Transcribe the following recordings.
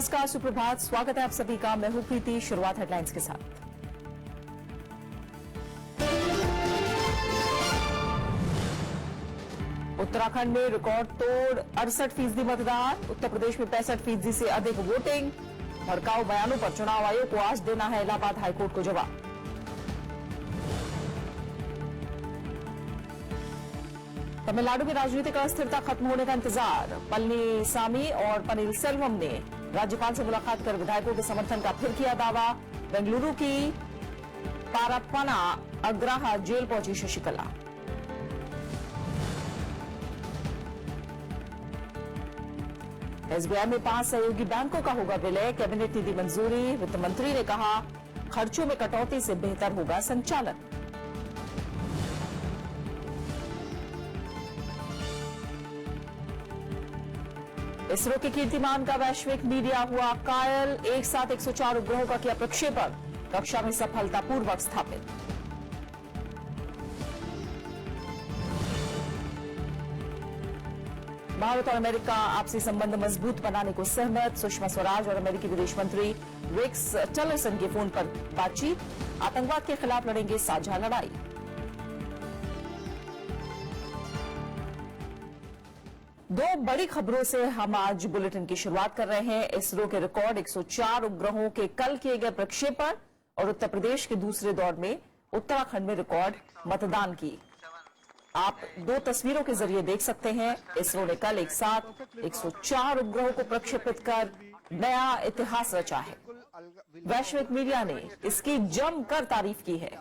नमस्कार, सुप्रभात। स्वागत है आप सभी का। मैं हूं प्रीति। शुरुआत हेडलाइंस के साथ। उत्तराखंड में रिकॉर्ड तोड़ 68% मतदान। उत्तर प्रदेश में 65% से अधिक वोटिंग। भड़काऊ बयानों पर चुनाव आयोग को आज देना है इलाहाबाद हाईकोर्ट को जवाब। तमिलनाडु में राजनीतिक अस्थिरता खत्म होने का इंतजार। पलनीसामी और पनीरसेल्वम ने राज्यपाल से मुलाकात कर विधायकों के समर्थन का फिर किया दावा। बेंगलुरु की पारप्पना अग्रहा जेल पहुंची शशिकला। एसबीआई में 5 सहयोगी बैंकों का होगा विलय। कैबिनेट ने दी मंजूरी। वित्त मंत्री ने कहा खर्चों में कटौती से बेहतर होगा संचालन। इसरो के कीर्तिमान का वैश्विक मीडिया हुआ कायल। एक साथ 104 उपग्रहों का किया प्रक्षेपण। कक्षा में सफलतापूर्वक स्थापित। भारत और अमेरिका आपसी संबंध मजबूत बनाने को सहमत। सुषमा स्वराज और अमेरिकी विदेश मंत्री रेक्स टिलरसन की फोन पर बातचीत। आतंकवाद के खिलाफ लड़ेंगे साझा लड़ाई। दो बड़ी खबरों से हम आज बुलेटिन की शुरुआत कर रहे हैं। इसरो के रिकॉर्ड 104 उपग्रहों के कल किए गए प्रक्षेपण और उत्तर प्रदेश के दूसरे दौर में उत्तराखंड में रिकॉर्ड मतदान की आप दो तस्वीरों के जरिए देख सकते हैं। इसरो ने कल एक साथ 104 उपग्रहों को प्रक्षेपित कर नया इतिहास रचा है। वैश्विक मीडिया ने इसकी जमकर तारीफ की है।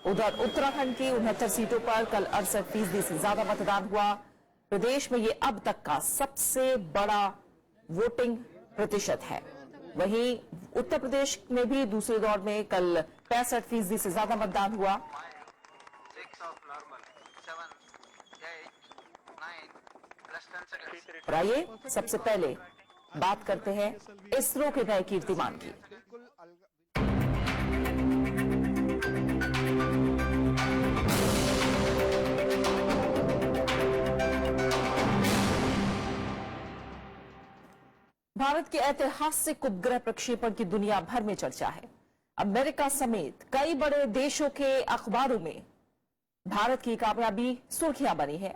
उधर उत्तराखंड की 69 सीटों पर कल 68% से ज्यादा मतदान हुआ। प्रदेश में ये अब तक का सबसे बड़ा वोटिंग प्रतिशत है। वहीं उत्तर प्रदेश में भी दूसरे दौर में कल 65% से ज्यादा मतदान हुआ। और आइए सबसे पहले बात करते हैं इसरो के नए कीर्तिमान की। भारत के ऐतिहासिक उपग्रह प्रक्षेपण की दुनिया भर में चर्चा है। अमेरिका समेत कई बड़े देशों के अखबारों में भारत की कामयाबी सुर्खियां बनी है।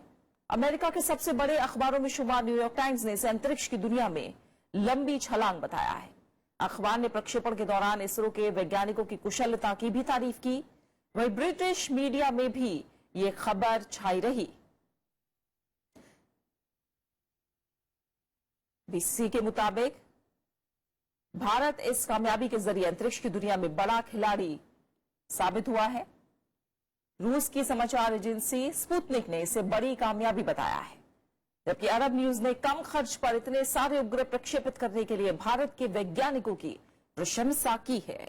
अमेरिका के सबसे बड़े अखबारों में शुमार न्यूयॉर्क टाइम्स ने इसे अंतरिक्ष की दुनिया में लंबी छलांग बताया है। अखबार ने प्रक्षेपण के दौरान इसरो के वैज्ञानिकों की कुशलता की भी तारीफ की। वहीं ब्रिटिश मीडिया में भी ये खबर छाई रही। बीसीसी के मुताबिक भारत इस कामयाबी के जरिए अंतरिक्ष की दुनिया में बड़ा खिलाड़ी साबित हुआ है। रूस की समाचार एजेंसी स्पुतनिक ने इसे बड़ी कामयाबी बताया है, जबकि अरब न्यूज ने कम खर्च पर इतने सारे उपग्रह प्रक्षेपित करने के लिए भारत के वैज्ञानिकों की प्रशंसा की है।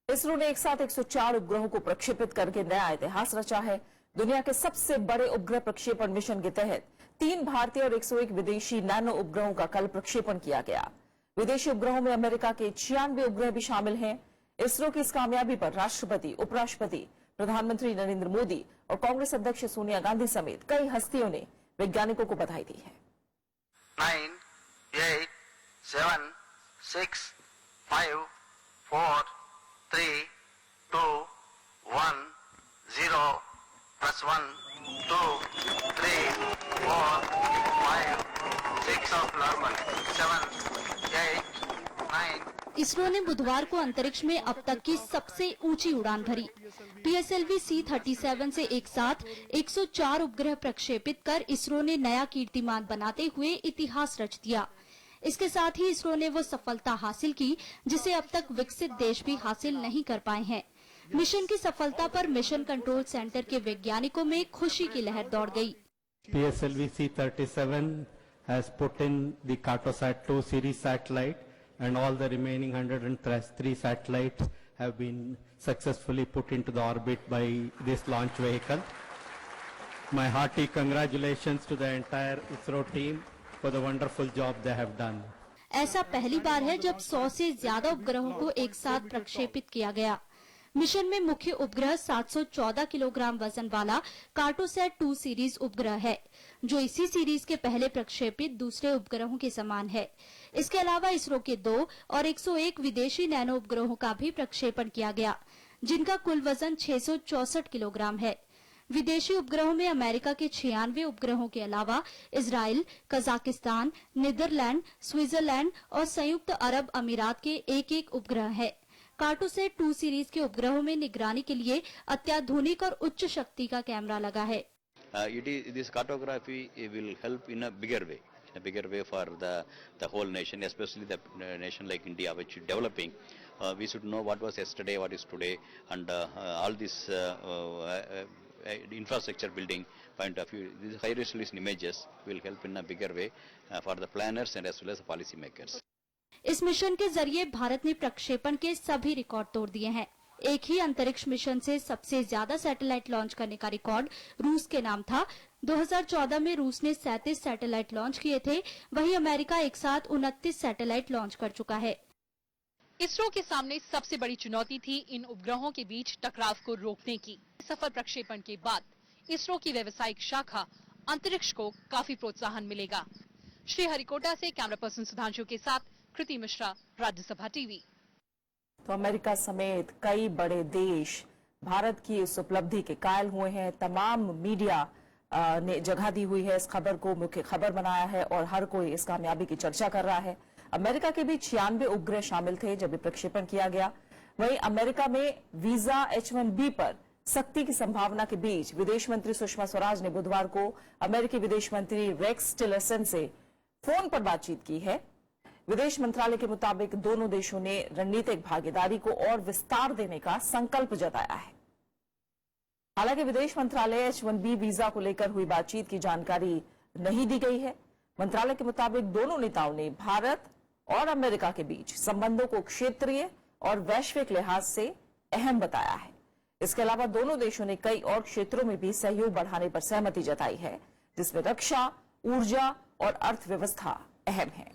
इसरो ने एक साथ 104 उपग्रहों को प्रक्षेपित करके नया इतिहास रचा है। दुनिया के सबसे बड़े उपग्रह प्रक्षेपण मिशन के तहत 3 भारतीय और 101 विदेशी नैनो उपग्रहों का कल प्रक्षेपण किया गया। विदेशी उपग्रहों में अमेरिका के 96 उपग्रह भी शामिल हैं। इसरो की इस कामयाबी पर राष्ट्रपति, उपराष्ट्रपति, प्रधानमंत्री नरेंद्र मोदी और कांग्रेस अध्यक्ष सोनिया गांधी समेत कई हस्तियों ने वैज्ञानिकों को बधाई दी है। 9, 8, 7, 6, 5, 4, 3, 2, 1, 0 plus 1, 2, 3, 4, 5, 6 of normal, 7, 8, 9. इसरो ने बुधवार को अंतरिक्ष में अब तक की सबसे ऊंची उड़ान भरी। PSLV C-37 से एक साथ 104 उपग्रह प्रक्षेपित कर इसरो ने नया कीर्तिमान बनाते हुए इतिहास रच दिया। इसके साथ ही इसरो ने वो सफलता हासिल की जिसे अब तक विकसित देश भी हासिल नहीं कर पाए हैं। मिशन की सफलता पर मिशन कंट्रोल सेंटर के वैज्ञानिकों में खुशी की लहर दौड़ गई। PSLV C-37 has put in the Cartosat 2 series satellite and all the remaining 103 satellites have been successfully put into the orbit by this launch vehicle. My hearty congratulations to the entire ISRO team for the wonderful job they have done. ऐसा पहली बार है जब 100 से ज्यादा उपग्रहों को एक साथ प्रक्षेपित किया गया। मिशन में मुख्य उपग्रह 714 किलोग्राम वजन वाला कार्टोसैट 2 सीरीज उपग्रह है, जो इसी सीरीज के पहले प्रक्षेपित दूसरे उपग्रहों के समान है। इसके अलावा इसरो के 2 और 101 विदेशी नैनो उपग्रहों का भी प्रक्षेपण किया गया, जिनका कुल वजन 664 किलोग्राम है। विदेशी उपग्रहों में अमेरिका के 96 उपग्रहों के अलावा इजराइल, कजाकिस्तान, नीदरलैंड, स्विट्जरलैंड और संयुक्त अरब अमीरात के एक उपग्रह है। कार्टोसैट 2 सीरीज के उपग्रहों में निगरानी के लिए अत्याधुनिक और उच्च शक्ति का कैमरा लगा है। This cartography will help in a bigger way for the whole nation, especially the nation like India, which is developing. We should know what was yesterday, what is today, and all this infrastructure building point of view. These high resolution images will help in a bigger way for the planners and as well as the policy makers. इस mission के जरिए भारत ने प्रक्षेपण के सभी record तोड़ दिए हैं। एक ही अंतरिक्ष मिशन से सबसे ज्यादा सैटेलाइट लॉन्च करने का रिकॉर्ड रूस के नाम था। 2014 में रूस ने 37 सैटेलाइट लॉन्च किए थे, वहीं अमेरिका एक साथ 29 सैटेलाइट लॉन्च कर चुका है। इसरो के सामने सबसे बड़ी चुनौती थी इन उपग्रहों के बीच टकराव को रोकने की। सफल प्रक्षेपण के बाद इसरो की व्यावसायिक शाखा अंतरिक्ष को काफी प्रोत्साहन मिलेगा। श्रीहरिकोटा से कैमरा पर्सन सुधांशु के साथ कृति मिश्रा, राज्यसभा टीवी। तो अमेरिका समेत कई बड़े देश भारत की इस उपलब्धि के कायल हुए हैं। तमाम मीडिया ने जगह दी हुई है, इस खबर को मुख्य खबर बनाया है और हर कोई इस कामयाबी की चर्चा कर रहा है। अमेरिका के भी 96 उपग्रह शामिल थे जब ये प्रक्षेपण किया गया। वहीं अमेरिका में वीजा H-1B पर सख्ती की संभावना के बीच विदेश मंत्री सुषमा स्वराज ने बुधवार को अमेरिकी विदेश मंत्री रेक्स टिलरसन से फोन पर बातचीत की है। विदेश मंत्रालय के मुताबिक दोनों देशों ने रणनीतिक भागीदारी को और विस्तार देने का संकल्प जताया है। हालांकि विदेश मंत्रालय H-1B वीजा को लेकर हुई बातचीत की जानकारी नहीं दी गई है। मंत्रालय के मुताबिक दोनों नेताओं ने भारत और अमेरिका के बीच संबंधों को क्षेत्रीय और वैश्विक लिहाज से अहम बताया है। इसके अलावा दोनों देशों ने कई और क्षेत्रों में भी सहयोग बढ़ाने पर सहमति जताई है, जिसमें रक्षा, ऊर्जा और अर्थव्यवस्था अहम है।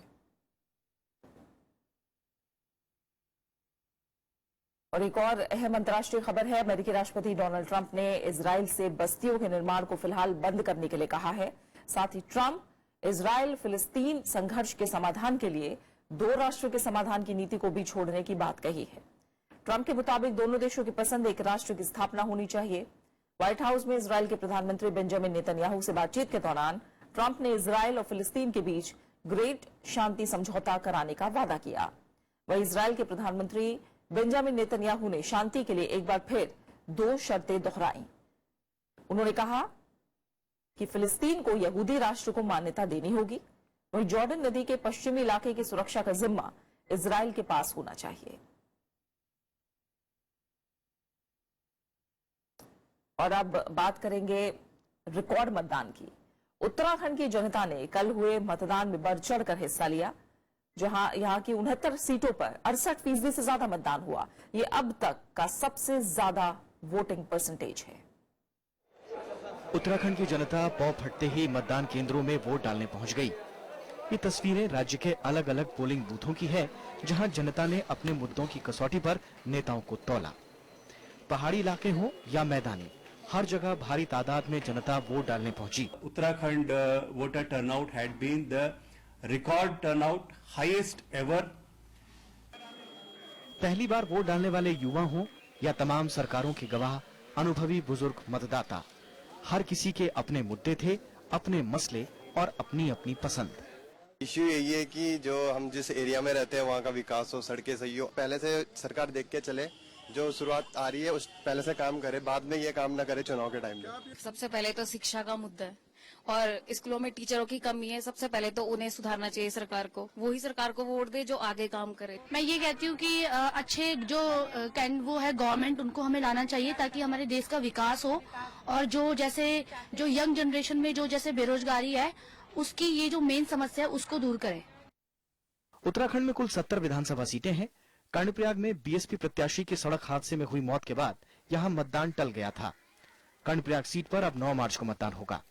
और एक और अहम अंतर्राष्ट्रीय खबर है। अमेरिकी राष्ट्रपति डोनाल्ड ट्रंप ने इजराइल से बस्तियों के निर्माण को फिलहाल बंद करने के लिए कहा है। साथ ही ट्रंप इजराइल फिलिस्तीन संघर्ष के समाधान के लिए 2 राष्ट्र के समाधान की नीति को भी छोड़ने की बात कही है। ट्रंप के मुताबिक दोनों देशों की पसंद एक राष्ट्र की स्थापना होनी चाहिए। व्हाइट हाउस में इजराइल के प्रधानमंत्री बेंजामिन नेतन्याहू से बातचीत के दौरान ट्रंप ने इजराइल और फिलिस्तीन के बीच ग्रेट शांति समझौता कराने का वादा किया। वहीं इजराइल के प्रधानमंत्री बेंजामिन नेतन्याहू ने शांति के लिए एक बार फिर 2 शर्तें दोहराई। उन्होंने कहा कि फिलिस्तीन को यहूदी राष्ट्र को मान्यता देनी होगी, वहीं जॉर्डन नदी के पश्चिमी इलाके की सुरक्षा का जिम्मा इजराइल के पास होना चाहिए। और अब बात करेंगे रिकॉर्ड मतदान की। उत्तराखंड की जनता ने कल हुए मतदान में बढ़ चढ़कर हिस्सा लिया, जहां यहां की 69 सीटों पर 68% से ज्यादा मतदान हुआ। ये अब तक का सबसे ज्यादा वोटिंग परसेंटेज है। उत्तराखंड की जनता पौ फटते ही मतदान केंद्रों में वोट डालने पहुंच गई। ये तस्वीरें राज्य के अलग अलग पोलिंग बूथों की है, जहां जनता ने अपने मुद्दों की कसौटी पर नेताओं को तौला। पहाड़ी इलाके हों या मैदानी, हर जगह भारी तादाद में जनता वोट डालने पहुंची। Uttarakhand voter turnout had been the record turnout, highest ever. पहली बार वोट डालने वाले युवा हों या तमाम सरकारों के गवाह, अनुभवी बुजुर्ग मतदाता, हर किसी के अपने मुद्दे थे, अपने मसले और अपनी अपनी पसंद। इश्यू यही है कि जो हम जिस एरिया में रहते हैं वहाँ का विकास हो, सड़कें सही हो। पहले से सरकार देख के चले, जो शुरुआत आ रही है उस पहले से काम करे, बाद में ये काम ना करे चुनाव के टाइम में। सबसे पहले तो शिक्षा का मुद्दा है और स्कूलों में टीचरों की कमी है। सबसे पहले तो उन्हें सुधारना चाहिए सरकार को, वही सरकार को वोट दे जो आगे काम करे। मैं ये कहती हूँ कि अच्छे जो वो है गवर्नमेंट, उनको हमें लाना चाहिए ताकि हमारे देश का विकास हो। और जो यंग जनरेशन में जो जैसे बेरोजगारी है, उसकी ये जो मेन समस्या है उसको दूर करें। उत्तराखंड में कुल 70 विधानसभा सीटें हैं। कर्णप्रयाग में बीएसपी प्रत्याशी की सड़क हादसे में हुई मौत के बाद यहां मतदान टल गया था। कर्णप्रयाग सीट पर अब 9 मार्च को मतदान होगा।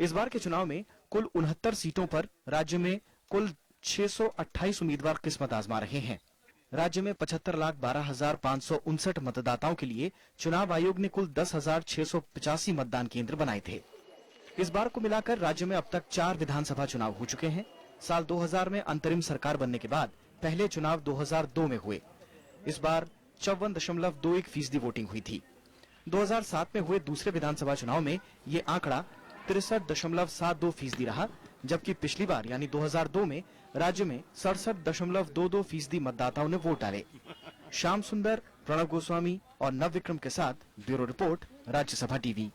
इस बार के चुनाव में कुल 69 सीटों पर राज्य में कुल 628 उम्मीदवार किस्मत आजमा रहे हैं। राज्य में 75,12,559 मतदाताओं के लिए चुनाव आयोग ने कुल 10,685 मतदान केंद्र बनाए थे। इस बार को मिलाकर राज्य में अब तक 4 विधानसभा चुनाव हो चुके हैं। साल 2000 में अंतरिम सरकार बनने के बाद पहले चुनाव 2002 में हुए। इस बार 54.21% वोटिंग हुई थी। 2007 में हुए दूसरे विधानसभा चुनाव में ये आंकड़ा 63.72% रहा, जबकि पिछली बार यानी 2002 में राज्य में 67.22% मतदाताओं ने वोट डाले। श्याम सुंदर, प्रणव गोस्वामी और नव विक्रम के साथ ब्यूरो रिपोर्ट, राज्यसभा टीवी।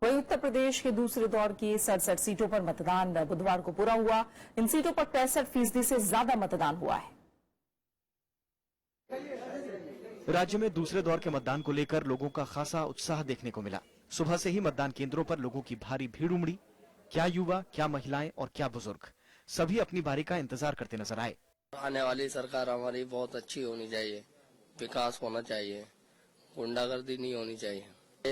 वहीं उत्तर प्रदेश के दूसरे दौर की 67 सीटों पर मतदान बुधवार को पूरा हुआ। इन सीटों पर 65% से ज्यादा मतदान हुआ है। राज्य में दूसरे दौर के मतदान को लेकर लोगों का खासा उत्साह देखने को मिला। सुबह से ही मतदान केंद्रों पर लोगों की भारी भीड़ उमड़ी। क्या युवा, क्या महिलाएं और क्या बुजुर्ग, सभी अपनी बारी का इंतजार करते नजर आए। आने वाली सरकार हमारी बहुत अच्छी होनी चाहिए, विकास होना चाहिए, गुंडागर्दी नहीं होनी चाहिए,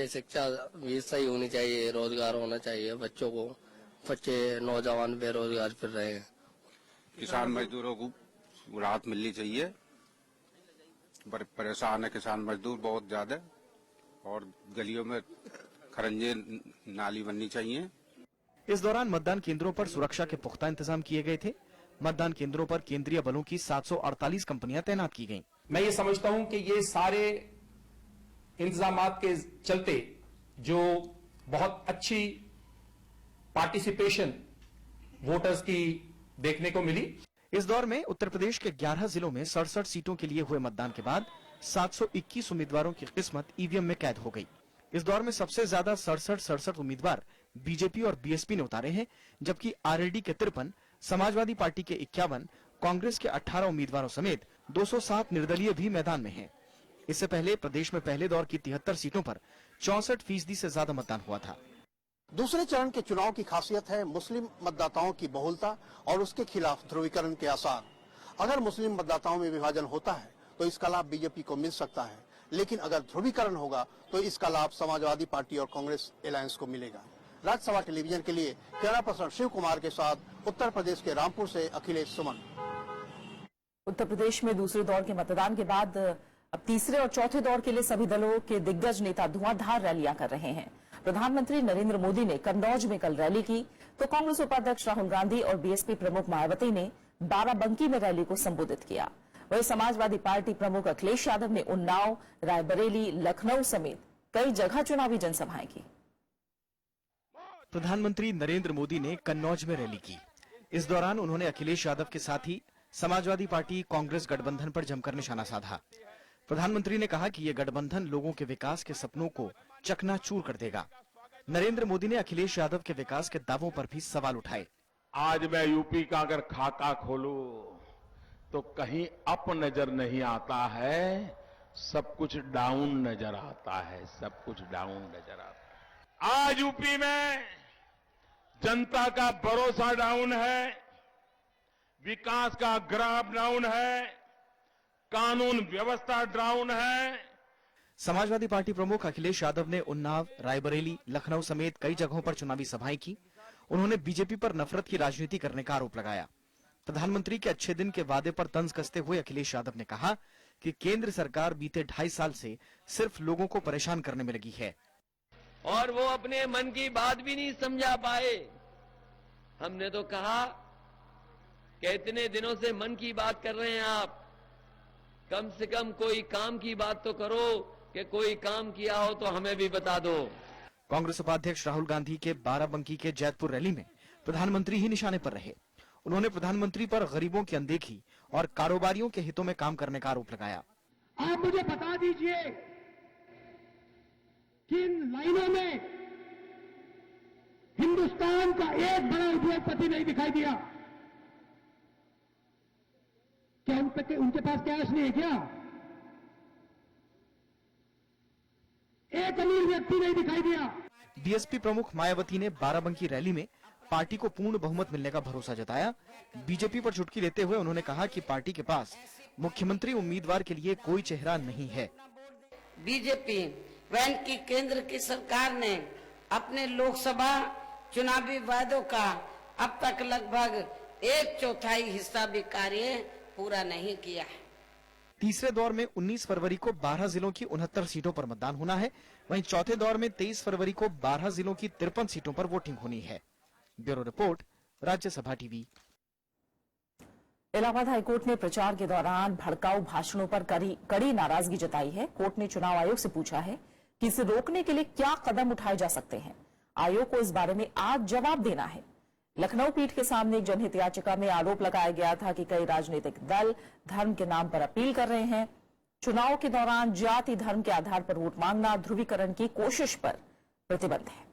शिक्षा भी सही होनी चाहिए, रोजगार होना चाहिए बच्चों को। बच्चे नौजवान बेरोजगार फिर रहे हैं। किसान मजदूरों को राहत मिलनी चाहिए। परेशान है किसान मजदूर बहुत ज्यादा, और गलियों में खरंजे नाली बननी चाहिए। इस दौरान मतदान केंद्रों पर सुरक्षा के पुख्ता इंतजाम किए गए थे। मतदान केंद्रों पर केंद्रीय बलों की 748 कंपनियां तैनात की गईं। मैं ये समझता हूं कि ये सारे इंतजामात के चलते जो बहुत अच्छी पार्टिसिपेशन वोटर्स की देखने को मिली। इस दौर में उत्तर प्रदेश के 11 जिलों में 67 सीटों के लिए हुए मतदान के बाद 721 उम्मीदवारों की किस्मत ईवीएम में कैद हो गई। इस दौर में सबसे ज्यादा 67 उम्मीदवार बीजेपी और बीएसपी ने उतारे हैं, जबकि आरएलडी के 53, समाजवादी पार्टी के 51, कांग्रेस के 18 उम्मीदवारों समेत 207 निर्दलीय भी मैदान में हैं। इससे पहले प्रदेश में पहले दौर की 73 सीटों पर 64% से ज्यादा मतदान हुआ था। दूसरे चरण के चुनाव की खासियत है मुस्लिम मतदाताओं की बहुलता और उसके खिलाफ ध्रुवीकरण के आसार। अगर मुस्लिम मतदाताओं में विभाजन होता है तो इसका लाभ बीजेपी को मिल सकता है, लेकिन अगर ध्रुवीकरण होगा तो इसका लाभ समाजवादी पार्टी और कांग्रेस अलायंस को मिलेगा। राज्यसभा टेलीविजन के लिए कैमरा पर्सन शिव कुमार के साथ उत्तर प्रदेश के रामपुर से अखिलेश सुमन। उत्तर प्रदेश में दूसरे दौर के मतदान के बाद अब तीसरे और चौथे दौर के लिए सभी दलों के दिग्गज नेता धुआंधार रैलियां कर रहे हैं। प्रधानमंत्री नरेंद्र मोदी ने कन्नौज में कल रैली की, तो कांग्रेस उपाध्यक्ष राहुल गांधी और बीएसपी प्रमुख मायावती ने बाराबंकी में रैली को संबोधित किया। वहीं समाजवादी पार्टी प्रमुख अखिलेश यादव ने उन्नाव, रायबरेली, लखनऊ समेत कई जगह चुनावी जनसभाएं की। प्रधानमंत्री नरेंद्र मोदी ने कन्नौज में रैली की। इस दौरान उन्होंने अखिलेश यादव के साथ ही समाजवादी पार्टी कांग्रेस गठबंधन पर जमकर निशाना साधा। प्रधानमंत्री ने कहा कि ये गठबंधन लोगों के विकास के सपनों को चकनाचूर कर देगा। नरेंद्र मोदी ने अखिलेश यादव के विकास के दावों पर भी सवाल उठाए। आज मैं यूपी का अगर खाका खोलूं तो कहीं अप नजर नहीं आता है, सब कुछ डाउन नजर आता है, सब कुछ डाउन नजर आता है। आज यूपी में जनता का भरोसा डाउन है, विकास का ग्राफ डाउन है, कानून व्यवस्था डाउन है। समाजवादी पार्टी प्रमुख अखिलेश यादव ने उन्नाव, रायबरेली, लखनऊ समेत कई जगहों पर चुनावी सभाएं की। उन्होंने बीजेपी पर नफरत की राजनीति करने का आरोप लगाया। प्रधानमंत्री के अच्छे दिन के वादे पर तंज कसते हुए अखिलेश यादव ने कहा कि केंद्र सरकार बीते 2.5 साल से सिर्फ लोगों को परेशान करने में लगी है और वो अपने मन की बात भी नहीं समझा पाए। हमने तो कहा कि इतने दिनों से मन की बात कर रहे हैं आप, कम से कम कोई काम की बात तो करो, कि कोई काम किया हो तो हमें भी बता दो। कांग्रेस उपाध्यक्ष राहुल गांधी के बाराबंकी के जैतपुर रैली में प्रधानमंत्री ही निशाने पर रहे। उन्होंने प्रधानमंत्री पर गरीबों की अनदेखी और कारोबारियों के हितों में काम करने का आरोप लगाया। आप मुझे बता दीजिए किन लाइनों में हिंदुस्तान का एक बड़ा उद्योगपति नहीं दिखाई दिया? क्या उनके पास कैश नहीं है क्या? एक अमीर व्यक्ति नहीं दिखाई दिया। बीएसपी प्रमुख मायावती ने बाराबंकी रैली में पार्टी को पूर्ण बहुमत मिलने का भरोसा जताया। बीजेपी पर चुटकी लेते हुए उन्होंने कहा कि पार्टी के पास मुख्यमंत्री उम्मीदवार के लिए कोई चेहरा नहीं है। बीजेपी वैन की केंद्र की सरकार ने अपने लोकसभा चुनावी वादों का अब तक लगभग 1/4 हिस्सा भी कार्य पूरा नहीं किया है। तीसरे दौर में 19 फरवरी को 12 जिलों की 69 सीटों पर मतदान होना है। वहीं चौथे दौर में 23 फरवरी को 12 जिलों की 53 सीटों पर वोटिंग होनी है। Bureau report, Rajya Sabha TV. Allahabad high court ने प्रचार के दौरान भड़काऊ भाषणों पर कड़ी नाराजगी जताई है। कोर्ट ने चुनाव आयोग से पूछा है कि इसे रोकने के लिए क्या कदम उठाए जा सकते हैं। आयोग को इस बारे में आज जवाब देना है। लखनऊ पीठ के सामने एक जनहित याचिका में आरोप लगाया गया था कि कई राजनीतिक दल धर्म के नाम पर अपील कर रहे हैं। चुनाव के दौरान जाति धर्म के आधार पर वोट मांगना, ध्रुवीकरण की कोशिश पर प्रतिबंध है।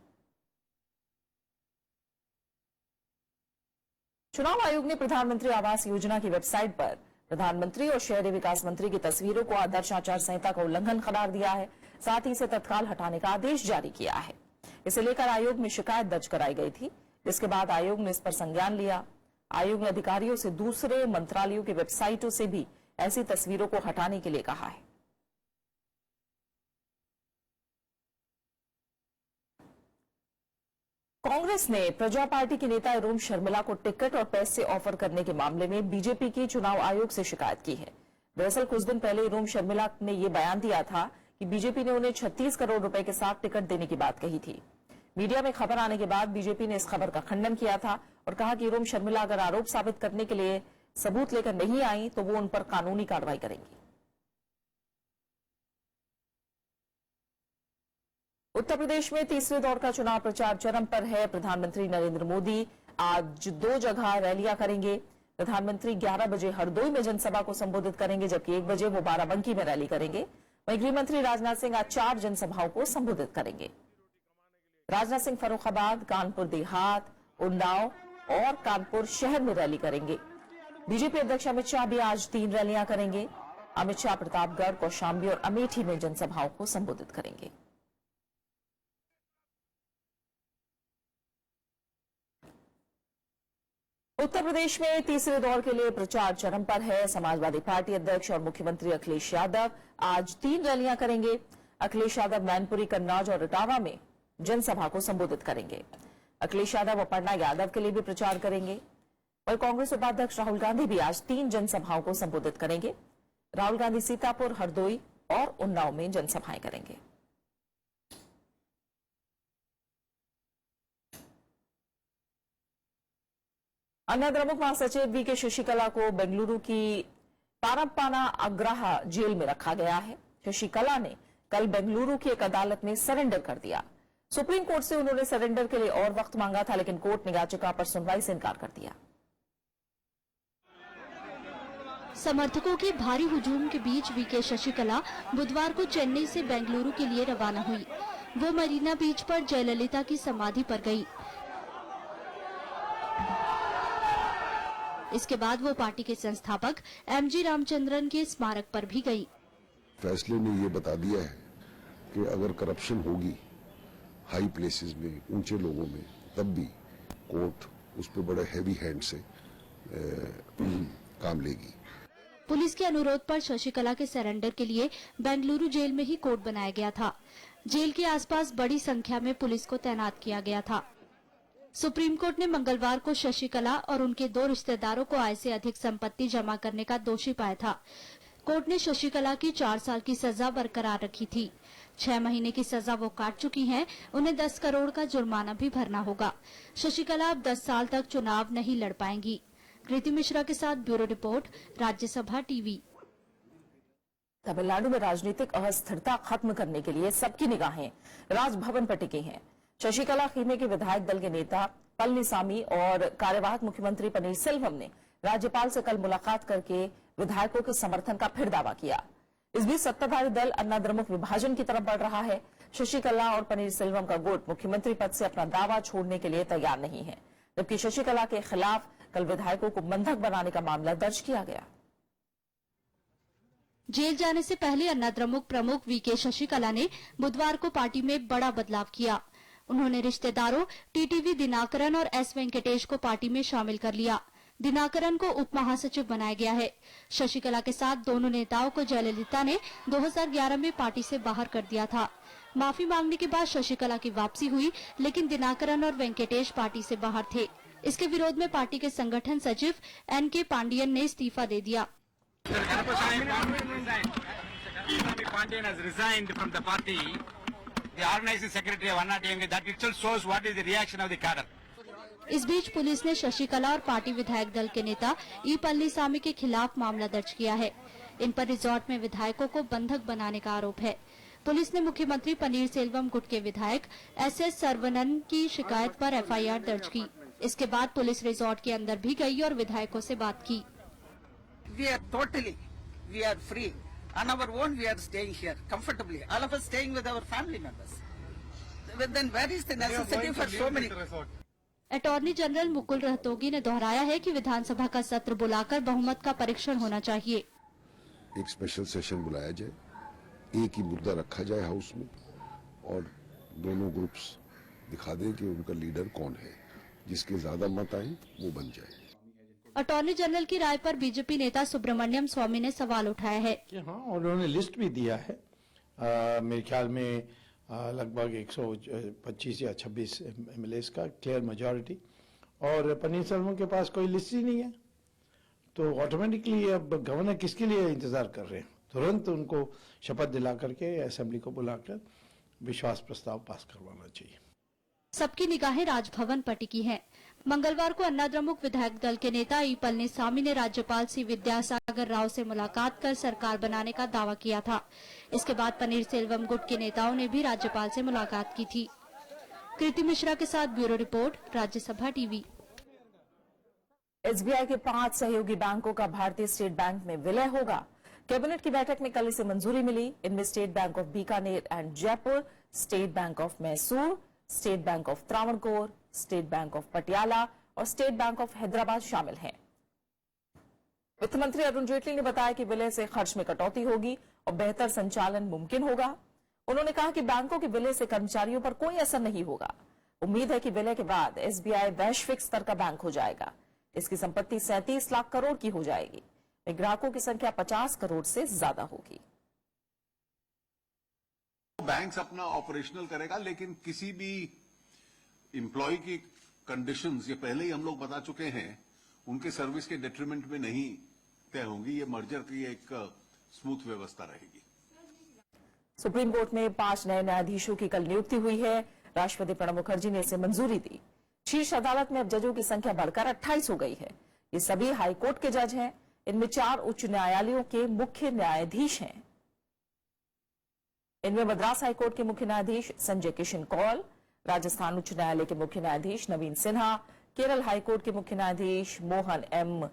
चुनाव आयोग ने प्रधानमंत्री आवास योजना की वेबसाइट पर प्रधानमंत्री और शहरी विकास मंत्री की तस्वीरों को आदर्श आचार संहिता का उल्लंघन करार दिया है। साथ ही इसे तत्काल हटाने का आदेश जारी किया है। इसे लेकर आयोग में शिकायत दर्ज कराई गई थी, जिसके बाद आयोग ने इस पर संज्ञान लिया। आयोग ने अधिकारियों से दूसरे मंत्रालयों की वेबसाइटों से भी ऐसी तस्वीरों को हटाने के लिए कहा है। कांग्रेस ने प्रजा पार्टी की नेता अरुण शर्मिला को टिकट और पैसे ऑफर करने के मामले में बीजेपी की चुनाव आयोग से शिकायत की है। दरअसल कुछ दिन पहले अरुण शर्मिला ने यह बयान दिया था कि बीजेपी ने उन्हें 36 करोड़ रुपए के साथ टिकट देने की बात कही थी। मीडिया में खबर आने के बाद बीजेपी ने इस खबर का खंडन किया था और कहा कि अरुण शर्मिला अगर आरोप साबित करने के लिए सबूत लेकर नहीं आई तो वो उन पर कानूनी कार्रवाई करेंगी। उत्तर प्रदेश में तीसरे दौर का चुनाव प्रचार चरम पर है। प्रधानमंत्री नरेंद्र मोदी आज 2 जगह रैलियां करेंगे। प्रधानमंत्री 11 बजे हरदोई में जनसभा को संबोधित करेंगे, जबकि 1 बजे वो बाराबंकी में रैली करेंगे। वहीं गृहमंत्री राजनाथ सिंह आज 4 जनसभाओं को संबोधित करेंगे। राजनाथ सिंह फर्रुखाबाद, कानपुर देहात, उन्नाव और कानपुर शहर में रैली करेंगे। बीजेपी अध्यक्ष अमित शाह भी आज 3 रैलियां करेंगे। अमित शाह प्रतापगढ़, कौशाम्बी और अमेठी में जनसभाओं को संबोधित करेंगे। उत्तर प्रदेश में तीसरे दौर के लिए प्रचार चरम पर है। समाजवादी पार्टी अध्यक्ष और मुख्यमंत्री अखिलेश यादव आज 3 रैलियां करेंगे। अखिलेश यादव मैनपुरी, कन्नौज और इटावा में जनसभा को संबोधित करेंगे। अखिलेश यादव अपर्णा यादव के लिए भी प्रचार करेंगे। और कांग्रेस उपाध्यक्ष राहुल गांधी भी आज 3 जनसभाओं को संबोधित करेंगे। राहुल गांधी सीतापुर, हरदोई और उन्नाव में जनसभाएं करेंगे। अन्ना द्रमुक महासचिव वीके शशिकला को बेंगलुरु की पारप्पाना अग्रहा जेल में रखा गया है। शशिकला ने कल बेंगलुरु की एक अदालत में सरेंडर कर दिया। सुप्रीम कोर्ट से उन्होंने सरेंडर के लिए और वक्त मांगा था, लेकिन कोर्ट ने याचिका पर सुनवाई से इनकार कर दिया। समर्थकों के भारी हुजूम के बीच वीके शशिकला बुधवार को चेन्नई से बेंगलुरु के लिए रवाना हुई। वो मरीना बीच पर जयललिता की समाधि पर गई। इसके बाद वो पार्टी के संस्थापक एमजी रामचंद्रन के स्मारक पर भी गई। फैसले ने ये बता दिया है कि अगर करप्शन होगी हाई प्लेसेस में, ऊंचे लोगों में, तब भी कोर्ट उस पर बड़े हैवी हैंड से काम लेगी। पुलिस के अनुरोध पर शशिकला के सरेंडर के लिए बेंगलुरु जेल में ही कोर्ट बनाया गया था। जेल के आसपास बड़ी संख्या में पुलिस को तैनात किया गया था। सुप्रीम कोर्ट ने मंगलवार को शशिकला और उनके 2 रिश्तेदारों को आय से अधिक संपत्ति जमा करने का दोषी पाया था। कोर्ट ने शशिकला की 4 साल की सजा बरकरार रखी थी। 6 महीने की सजा वो काट चुकी हैं। उन्हें 10 करोड़ का जुर्माना भी भरना होगा। शशिकला अब 10 साल तक चुनाव नहीं लड़ पाएंगी। कृति मिश्रा के साथ bureau report, Rajya Sabha TV. Tamil Nadu में राजनीतिक अस्थिरता खत्म करने के लिए सबकी निगाहें राजभवन पर टिकी हैं। शशिकला खेमे के विधायक दल के नेता पलनीसामी और कार्यवाहक मुख्यमंत्री पनीरसेल्वम ने राज्यपाल से कल मुलाकात करके विधायकों के समर्थन का फिर दावा किया। इस बीच सत्ताधारी दल अन्ना द्रमुक विभाजन की तरफ बढ़ रहा है। शशिकला और पनीरसेल्वम का गुट मुख्यमंत्री पद से अपना दावा छोड़ने के लिए तैयार नहीं है, जबकि शशिकला के खिलाफ कल विधायकों को बंधक बनाने का मामला दर्ज किया गया। जेल जाने से पहले अन्ना द्रमुक प्रमुख वीके शशिकला ने बुधवार को पार्टी में बड़ा बदलाव किया। उन्होंने रिश्तेदारों टीटीवी दिनाकरन और एस वेंकटेश को पार्टी में शामिल कर लिया। दिनाकरन को उप महासचिव बनाया गया है। शशिकला के साथ दोनों नेताओं को जयललिता ने 2011 में पार्टी से बाहर कर दिया था। माफी मांगने के बाद शशिकला की वापसी हुई, लेकिन दिनाकरन और वेंकटेश पार्टी से बाहर थे। इसके विरोध में पार्टी के संगठन सचिव NK पांडियन ने इस्तीफा दे दिया। Pandian has resigned from the party. The organizing secretary of Anna DMK, that itself shows what is the reaction of the cadre. इस बीच पुलिस ने शशिकला और पार्टी विधायक दल के नेता ई पल्लीसामी के खिलाफ मामला दर्ज किया है। इन पर रिजॉर्ट में विधायकों को बंधक बनाने का आरोप है। पुलिस ने मुख्यमंत्री पनीर सेल्वम गुट के विधायक SS सर्वनन की शिकायत पर FIR दर्ज की। इसके बाद पुलिस रिजॉर्ट के अंदर भी गई और विधायकों से बात की। We are free. On our own, we are staying here comfortably. All of us staying with our family members. But then where is the necessity for so many? Attorney general Mukul Rohatgi ने दोहराया है कि विधानसभा का सत्र बुलाकर बहुमत का परीक्षण होना चाहिए। एक स्पेशल सेशन बुलाया जाए, एक ही मुद्दा रखा जाए हाउस में और दोनों ग्रुप्स दिखा दें कि उनका लीडर कौन है, जिसके ज्यादा मत आए वो बन जाए। अटॉर्नी जनरल की राय पर बीजेपी नेता सुब्रमण्यम स्वामी ने सवाल उठाया है कि हाँ, उन्होंने लिस्ट भी दिया है। मेरे ख्याल में लगभग 125 या 26 MLAs का क्लियर मेजॉरिटी, और पनीर सेल्वम के पास कोई लिस्ट ही नहीं है, तो ऑटोमेटिकली अब गवर्नर किसके लिए इंतजार कर रहे हैं? तुरंत उनको शपथ दिला करके असेंबली को बुलाकर विश्वास प्रस्ताव पास करवाना चाहिए। सबकी निगाहें राजभवन पर टिकी हैं। मंगलवार को अन्नाद्रमुक विधायक दल के नेता ई पल्लीसामी ने राज्यपाल सी विद्यासागर राव से मुलाकात कर सरकार बनाने का दावा किया था। इसके बाद पनीर सेल्वम गुट के नेताओं ने भी राज्यपाल से मुलाकात की थी। कृति मिश्रा के साथ bureau report, Rajya Sabha TV. SBI के 5 सहयोगी बैंकों का भारतीय स्टेट बैंक में विलय होगा। कैबिनेट की बैठक में कल इसे मंजूरी मिली। इनमें state bank of Bikaner and Jaipur, state bank of Mysore, state bank of Travancore, state bank of Patiala और स्टेट बैंक ऑफ हैदराबाद शामिल हैं। वित्त मंत्री अरुण जेटली ने बताया कि विलय से खर्च में कटौती होगी और बेहतर संचालन मुमकिन होगा। उन्होंने कहा कि बैंकों के विलय से कर्मचारियों पर कोई असर नहीं होगा। उम्मीद है कि विलय के बाद SBI वैश्विक स्तर का बैंक हो जाएगा। इसकी संपत्ति 37 लाख करोड़ की हो जाएगी। ग्राहकों की संख्या 50 करोड़ से ज्यादा होगी। बैंक अपना ऑपरेशनल करेगा, लेकिन किसी भी एम्प्लॉय की कंडीशंस ये पहले ही हम लोग बता चुके हैं, उनके सर्विस के डेट्रीमेंट में नहीं तय होंगी। ये मर्जर की एक स्मूथ व्यवस्था रहेगी। सुप्रीम कोर्ट में 5 नए न्यायाधीशों की कल नियुक्ति हुई है। राष्ट्रपति प्रणब मुखर्जी ने इसे मंजूरी दी। शीर्ष अदालत में अब जजों की संख्या बढ़कर 28 हो गई है। ये सभी हाईकोर्ट के जज हैं। इनमें 4 उच्च न्यायालयों के मुख्य न्यायाधीश हैं। इनमें मद्रास हाईकोर्ट के मुख्य न्यायाधीश संजय किशन कौल, राजस्थान उच्च न्यायालय के मुख्य न्यायाधीश नवीन सिन्हा, केरल हाईकोर्ट के मुख्य न्यायाधीश मोहन M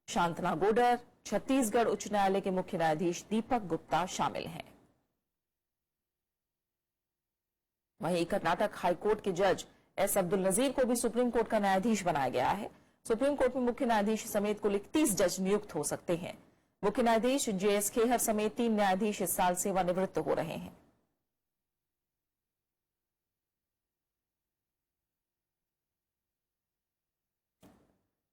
शांतनागोडर, छत्तीसगढ़ उच्च न्यायालय के मुख्य न्यायाधीश दीपक गुप्ता शामिल हैं। वहीं कर्नाटक हाईकोर्ट के जज S अब्दुल नजीर को भी सुप्रीम कोर्ट का न्यायाधीश बनाया गया है। सुप्रीम कोर्ट में मुख्य न्यायाधीश समेत कुल 31 जज नियुक्त हो सकते हैं। मुख्य न्यायाधीश JS खेहर समेत 3 न्यायाधीश इस साल सेवानिवृत्त हो रहे हैं।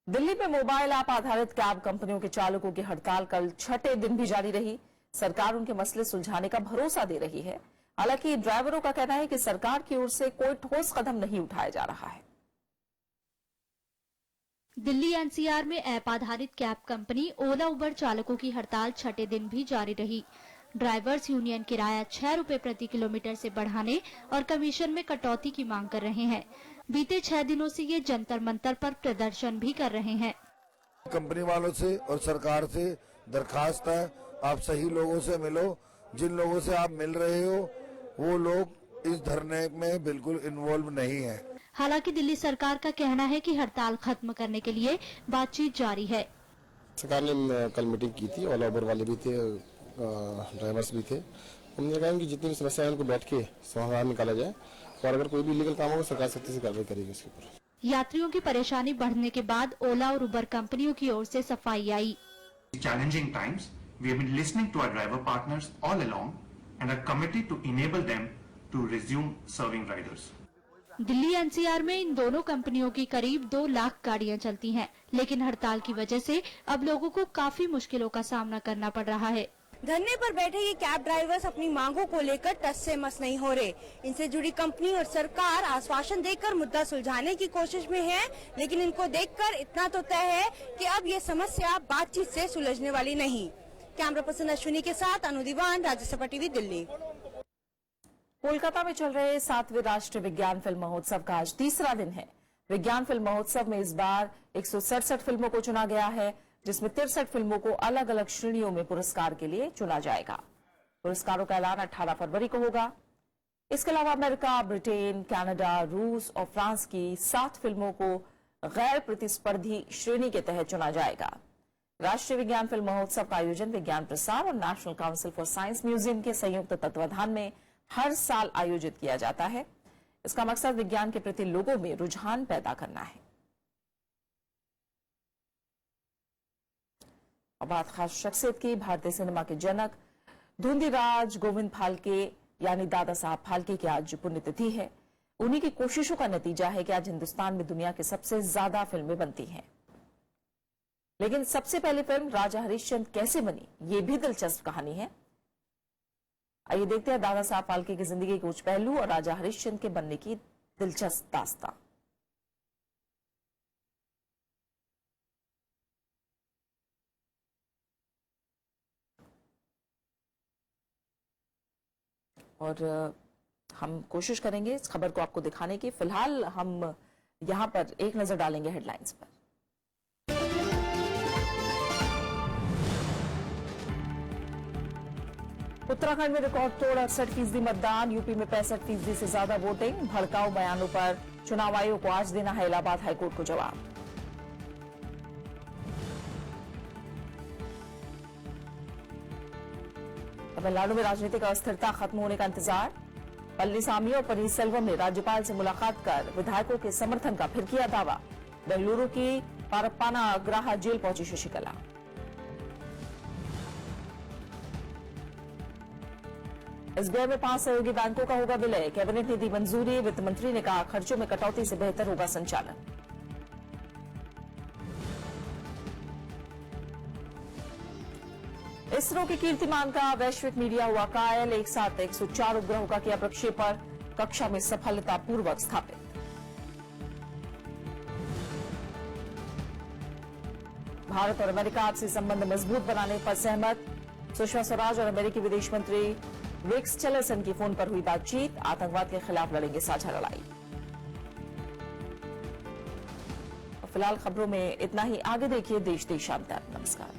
दिल्ली में मोबाइल ऐप आधारित कैब कंपनियों के चालकों की हड़ताल कल 6ठे दिन भी जारी रही। सरकार उनके मसले सुलझाने का भरोसा दे रही है। हालांकि ड्राइवरों का कहना है कि सरकार की ओर से कोई ठोस कदम नहीं उठाया जा रहा है। दिल्ली NCR में ऐप आधारित कैब कंपनी ओला उबर चालकों की हड़ताल 6ठे दिन भी जारी रही। ड्राइवर्स यूनियन किराया 6 रुपए प्रति किलोमीटर से बढ़ाने और कमीशन में कटौती की मांग कर रहे हैं। बीते 6 दिनों से ये जंतर मंतर पर प्रदर्शन भी कर रहे हैं। कंपनी वालों से और सरकार से दरखास्त है, आप सही लोगों से मिलो। जिन लोगों से आप मिल रहे हो वो लोग इस धरने में बिल्कुल इन्वॉल्व नहीं है। हालांकि दिल्ली सरकार का कहना है कि हड़ताल खत्म करने के लिए बातचीत जारी है। सरकार ने कल मीटिंग की थी, ओला उबर वाले भी थे, ड्राइवर्स भी थे। हमने कहा कि जितनी भी समस्या है उनको बैठ के समाधान निकाला जाए और अगर कोई भी लीगल काम होगा सरकार सख्ती से कार्रवाई करेगी उसके ऊपर। यात्रियों की परेशानी बढ़ने के बाद ओला और उबर कंपनियों की ओर से सफाई आई। Challenging times, we have been listening to our driver partners all along and are committed to enable them to resume serving riders. Delhi NCR में इन दोनों कंपनियों की करीब 2 लाख गाड़ियां चलती हैं, लेकिन हड़ताल की वजह से अब लोगों को काफी मुश्किलों का सामना करना पड़ रहा है। धरने पर बैठे ये कैब ड्राइवर्स अपनी मांगों को लेकर टस से मस नहीं हो रहे। इनसे जुड़ी कंपनी और सरकार आश्वासन देकर मुद्दा सुलझाने की कोशिश में है, लेकिन इनको देखकर इतना तो तय है कि अब ये समस्या बातचीत से सुलझने वाली नहीं। कैमरा पर्सन अश्विनी के साथ अनुदीवान, राज्यसभा टीवी, दिल्ली। कोलकाता में चल रहे 7वें राष्ट्रीय विज्ञान फिल्म महोत्सव का आज तीसरा दिन है। विज्ञान फिल्म महोत्सव में इस बार 167 फिल्मों को चुना गया है, जिसमें 63 फिल्मों को अलग अलग श्रेणियों में पुरस्कार के लिए चुना जाएगा। पुरस्कारों का ऐलान 18 फरवरी को होगा। इसके अलावा अमेरिका, ब्रिटेन, कनाडा, रूस और फ्रांस की 7 फिल्मों को गैर प्रतिस्पर्धी श्रेणी के तहत चुना जाएगा। राष्ट्रीय विज्ञान फिल्म महोत्सव का आयोजन विज्ञान प्रसार और national council for science museum के संयुक्त तत्वाधान में हर साल आयोजित किया जाता है। इसका मकसद विज्ञान के प्रति लोगों में रुझान पैदा करना है। और बात खास शख्सियत की, भारतीय सिनेमा के जनक धुंधीराज गोविंद फाल्के यानी दादा साहब फाल्के की आज पुण्यतिथि है। उन्हीं की कोशिशों का नतीजा है कि आज हिंदुस्तान में दुनिया के सबसे ज्यादा फिल्में बनती हैं। लेकिन सबसे पहली फिल्म राजा हरिश्चंद्र कैसे बनी, ये भी दिलचस्प कहानी है। आइए देखते हैं दादा साहब फाल्के की जिंदगी के कुछ पहलू और राजा हरिश्चंद्र के बनने की दिलचस्प दास्तां। और हम कोशिश करेंगे इस खबर को आपको दिखाने की। फिलहाल हम यहां पर एक नजर डालेंगे हेडलाइंस पर। उत्तराखंड में रिकॉर्ड तोड़ 68% मतदान, यूपी में 65% से ज्यादा वोटिंग। भड़काऊ बयानों पर चुनाव आयोग को आज देना है इलाहाबाद हाईकोर्ट को जवाब। तमिलनाडु में राजनीतिक अस्थिरता खत्म होने का इंतजार। पल्लीसामी और पनीरसेल्वम ने राज्यपाल से मुलाकात कर विधायकों के समर्थन का फिर किया दावा। बेंगलुरु की पारप्पाना अग्रहा जेल पहुंची शशिकला। एसबीआई में 5 सहयोगी बैंकों का होगा विलय, कैबिनेट ने दी मंजूरी। वित्त मंत्री ने कहा खर्चों में कटौती से बेहतर होगा संचालन। इसरो के कीर्तिमान का वैश्विक मीडिया हुआ कायल। एक साथ 104 उपग्रहों का किया प्रक्षेपण, कक्षा में सफलतापूर्वक स्थापित। भारत और अमेरिका आपसी संबंध मजबूत बनाने पर सहमत। सुषमा स्वराज और अमेरिकी विदेश मंत्री रेक्स टिलरसन की फोन पर हुई बातचीत। आतंकवाद के खिलाफ लड़ेंगे साझा लड़ाई। फिलहाल खबरों में इतना ही। आगे देखिए देश देशांतर। नमस्कार।